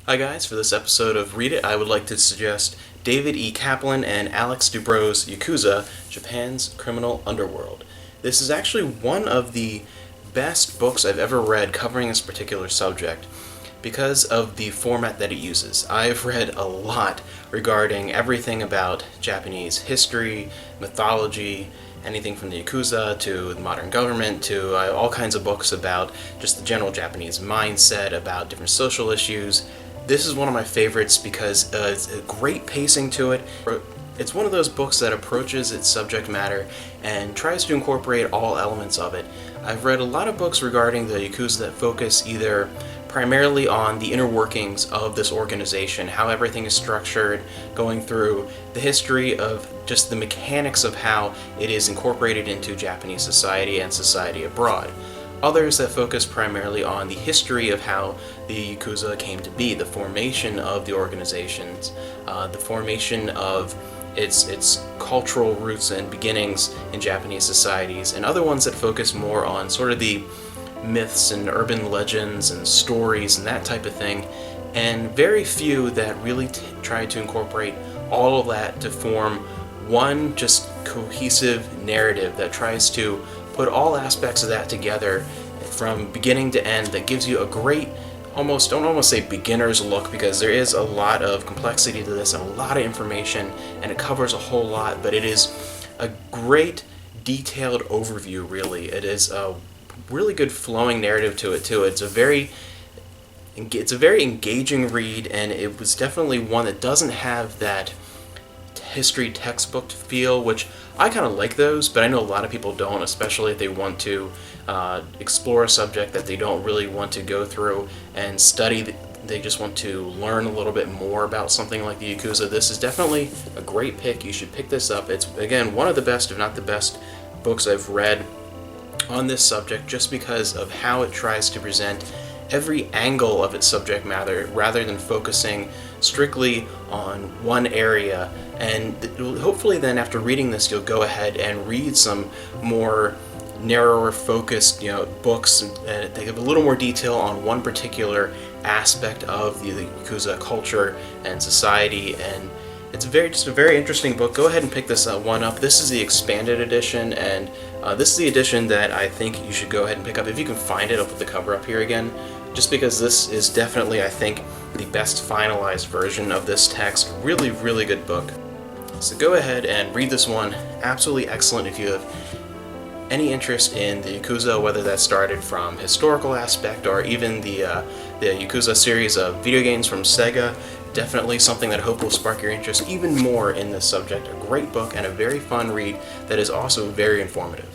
Hi guys, for this episode of Read It, I would like to suggest David E. Kaplan and Alex Dubro's Yakuza, Japan's Criminal Underworld. This is actually one of the best books I've ever read covering this particular subject because of the format that it uses. I've read a lot regarding everything about Japanese history, mythology, anything from the Yakuza to the modern government to all kinds of books about just the general Japanese mindset, about different social issues. This is one of my favorites because it's a great pacing to it. It's one of those books that approaches its subject matter and tries to incorporate all elements of it. I've read a lot of books regarding the Yakuza that focus either primarily on the inner workings of this organization, how everything is structured, going through the history of just the mechanics of how it is incorporated into Japanese society and society abroad. Others that focus primarily on the history of how the Yakuza came to be, the formation of the organizations, the formation of its cultural roots and beginnings in Japanese societies, and other ones that focus more on sort of the myths and urban legends and stories and that type of thing, and very few that really try to incorporate all of that to form one just cohesive narrative that tries to put all aspects of that together from beginning to end that gives you a great, don't almost say beginner's look, because there is a lot of complexity to this and a lot of information and it covers a whole lot, but it is a great detailed overview really. It is a really good flowing narrative to it too. It's a very engaging read, and it was definitely one that doesn't have that history textbook feel, which I kind of like those, but I know a lot of people don't, especially if they want to explore a subject that they don't really want to go through and study. They just want to learn a little bit more about something like the Yakuza. This is definitely a great pick. You should pick this up. It's, again, one of the best, if not the best, books I've read on this subject, just because of how it tries to present every angle of its subject matter rather than focusing strictly on one area. And hopefully then after reading this you'll go ahead and read some more narrower focused books and they have a little more detail on one particular aspect of the Yakuza culture and society, and it's just a very interesting book. Go ahead and pick this one up. This is the expanded edition, and this is the edition that I think you should go ahead and pick up if you can find it. I'll put the cover up here again, just because this is definitely, I think, the best finalized version of this text. Really, really good book. So go ahead and read this one. Absolutely excellent if you have any interest in the Yakuza, whether that started from historical aspect or even the Yakuza series of video games from Sega. Definitely something that I hope will spark your interest even more in this subject. A great book and a very fun read that is also very informative.